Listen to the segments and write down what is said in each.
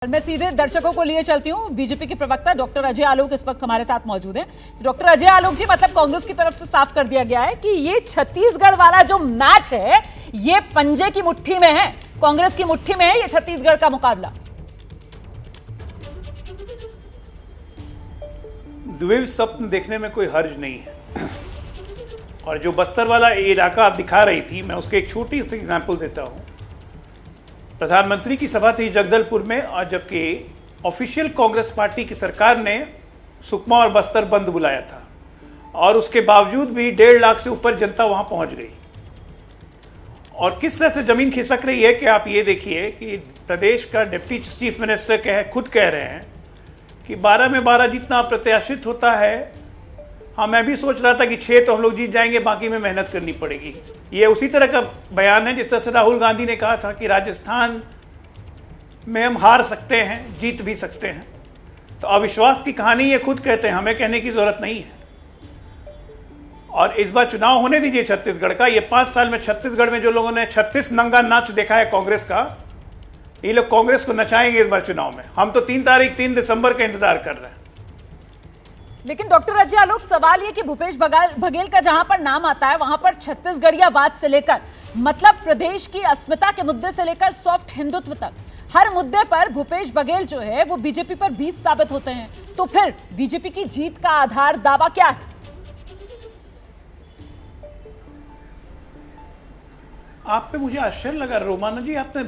और मैं सीधे दर्शकों को लिए चलती हूँ। बीजेपी के प्रवक्ता डॉक्टर अजय आलोक इस वक्त हमारे साथ मौजूद हैं। तो डॉक्टर अजय आलोक जी, मतलब कांग्रेस की तरफ से साफ कर दिया गया है कि ये छत्तीसगढ़ वाला जो मैच है ये पंजे की मुट्ठी में है, कांग्रेस की मुट्ठी में है ये छत्तीसगढ़ का मुकाबला। द्विव स्वप्न देखने में कोई हर्ज नहीं है। और जो बस्तर वाला इलाका आप दिखा रही थी, मैं उसके एक छोटी सी एग्जांपल देता हूँ। प्रधानमंत्री की सभा थी जगदलपुर में, और जबकि ऑफिशियल कांग्रेस पार्टी की सरकार ने सुकमा और बस्तर बंद बुलाया था, और उसके बावजूद भी 1.5 लाख से ऊपर जनता वहां पहुंच गई। और किस तरह से जमीन खिसक रही है कि आप ये देखिए कि प्रदेश का डिप्टी चीफ मिनिस्टर खुद कह रहे हैं कि 12 में 12 जितना प्रत्याशित होता है। हाँ, मैं भी सोच रहा था कि 6 तो हम लोग जीत जाएंगे, बाकी में मेहनत करनी पड़ेगी। ये उसी तरह का बयान है जिस तरह से राहुल गांधी ने कहा था कि राजस्थान में हम हार सकते हैं, जीत भी सकते हैं। तो अविश्वास की कहानी ये खुद कहते हैं, हमें कहने की जरूरत नहीं है। और इस बार चुनाव होने दीजिए छत्तीसगढ़ का। ये 5 साल में छत्तीसगढ़ में जो लोगों ने 36 नंगा नाच देखा है कांग्रेस का, ये लोग कांग्रेस को नचाएंगे इस बार चुनाव में। हम तो 3 दिसंबर का इंतजार कर रहे हैं। लेकिन डॉक्टर अजय आलोक, सवाल ये कि भूपेश बघेल का जहां पर नाम आता है वहां पर छत्तीसगढ़ियावाद से लेकर, मतलब प्रदेश की अस्मिता के मुद्दे से लेकर सॉफ्ट हिंदुत्व तक, हर मुद्दे पर भूपेश बघेल जो है वो बीजेपी पर 20 साबित होते हैं। तो फिर बीजेपी की जीत का आधार दावा क्या है? आप पे मुझे आश्चर्य लगा रोमाना जी, आपने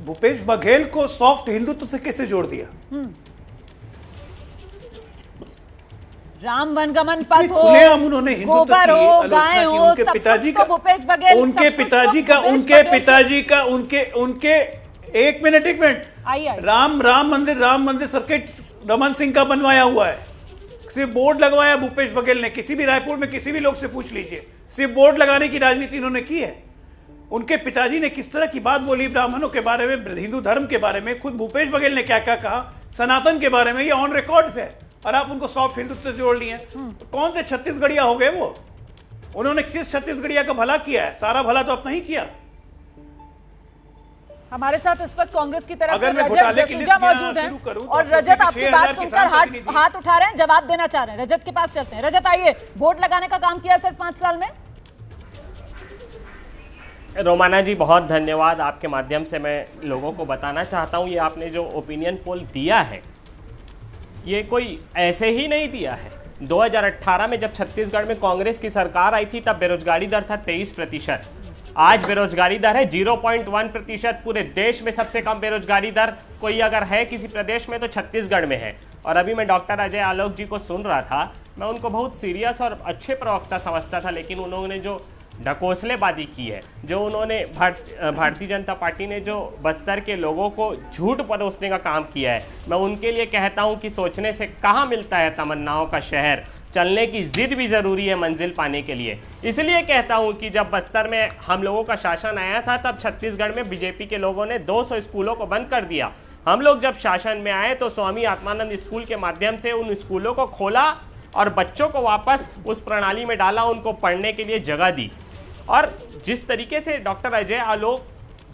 भूपेश बघेल को सॉफ्ट हिंदुत्व से कैसे जोड़ दिया? राम वनगमन पथ हो, खुलेआम उन्होंने हिंदुत्व की आलोचना की। उनके पिताजी का, उनके पिताजी का, उनके एक मिनट राम मंदिर सर्किट रमन सिंह का बनवाया हुआ है। सिर्फ बोर्ड लगवाया भूपेश बघेल ने। किसी भी रायपुर में किसी भी लोग से पूछ लीजिए, सिर्फ बोर्ड लगाने की राजनीति इन्होंने की है। उनके पिताजी ने किस तरह की बात बोली ब्राह्मणों के बारे में, हिंदू धर्म के बारे में, खुद भूपेश बघेल ने क्या क्या कहा सनातन के बारे में, ये ऑन रिकॉर्ड है। और आप उनको सॉफ्ट हिंदुत्व से जोड़ लिए। कौन से छत्तीसगढ़िया हो गए वो? उन्होंने किस छत्तीसगढ़िया का भला किया है? सारा भला तो अपना ही किया। हमारे साथ इस वक्त कांग्रेस की तरफ से रजत जसूजा मौजूद हैं, और रजत आपकी बात सुनकर हाथ उठा रहे हैं, जवाब देना चाह रहे हैं। रजत के पास चलते हैं। रजत, आइए, वोट लगाने का काम किया सिर्फ 5 साल में। रोमाना जी, बहुत धन्यवाद। आपके माध्यम से मैं लोगों को बताना चाहता हूं, ये आपने जो ओपिनियन पोल दिया है ये कोई ऐसे ही नहीं दिया है। 2018 में जब छत्तीसगढ़ में कांग्रेस की सरकार आई थी तब बेरोजगारी दर था 23%। आज बेरोजगारी दर है 0.1%। पूरे देश में सबसे कम बेरोजगारी दर कोई अगर है किसी प्रदेश में तो छत्तीसगढ़ में है। और अभी मैं डॉक्टर अजय आलोक जी को सुन रहा था, मैं उनको बहुत सीरियस और अच्छे प्रवक्ता समझता था, लेकिन उन्होंने जो ढकोसलेबाजी की है, जो उन्होंने भारतीय जनता पार्टी ने जो बस्तर के लोगों को झूठ परोसने का काम किया है, मैं उनके लिए कहता हूं कि सोचने से कहाँ मिलता है तमन्नाओं का शहर, चलने की जिद भी ज़रूरी है मंजिल पाने के लिए। इसलिए कहता हूं कि जब बस्तर में हम लोगों का शासन आया था तब छत्तीसगढ़ में बीजेपी के लोगों ने 200 स्कूलों को बंद कर दिया। हम लोग जब शासन में आए तो स्वामी आत्मानंद स्कूल के माध्यम से उन स्कूलों को खोला और बच्चों को वापस उस प्रणाली में डाला, उनको पढ़ने के लिए जगह दी। और जिस तरीके से डॉक्टर अजय आलोक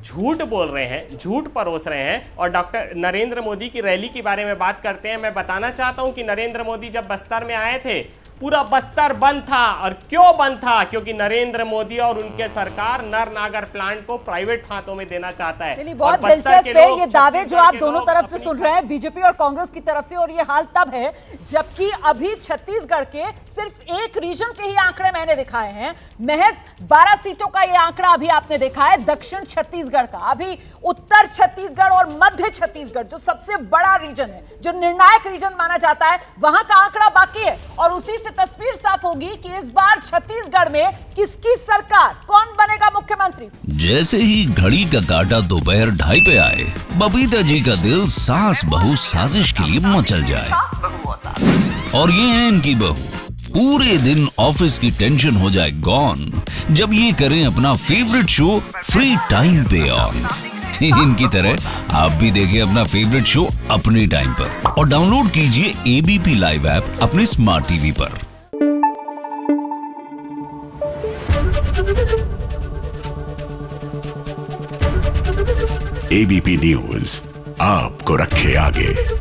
झूठ बोल रहे हैं, झूठ परोस रहे हैं, और डॉक्टर नरेंद्र मोदी की रैली के बारे में बात करते हैं, मैं बताना चाहता हूं कि नरेंद्र मोदी जब बस्तर में आए थे पूरा बस्तर बंद था। और क्यों बंद था? क्योंकि नरेंद्र मोदी और उनके सरकार नर नागर प्लांट को प्राइवेट हाथों में देना चाहता है। बहुत दिलचस्प है ये दावे जो आप दोनों तरफ से सुन रहे हैं, बीजेपी और कांग्रेस की तरफ से। और ये हाल तब है जबकि अभी छत्तीसगढ़ के सिर्फ एक रीजन के ही आंकड़े मैंने दिखाए हैं। महज 12 सीटों का ये आंकड़ा अभी आपने देखा है दक्षिण छत्तीसगढ़ का। अभी उत्तर छत्तीसगढ़ और मध्य छत्तीसगढ़ जो सबसे बड़ा रीजन है, जो निर्णायक रीजन माना जाता है, वहां का आंकड़ा बाकी है। और उसी से तस्वीर साफ होगी कि इस बार छत्तीसगढ़ में किसकी सरकार, कौन बनेगा मुख्यमंत्री। जैसे ही घड़ी का काटा दोपहर 2:30 पे आए, बबीता जी का दिल सास बहू साजिश के लिए मचल जाए। और ये है इनकी बहू, पूरे दिन ऑफिस की टेंशन हो जाए गॉन जब ये करें अपना फेवरेट शो फ्री टाइम पे ऑन। इनकी तरह आप भी देखिए अपना फेवरेट शो अपने टाइम पर और डाउनलोड कीजिए एबीपी लाइव ऐप अपने स्मार्ट टीवी पर। ABP News, आपको रखे आगे।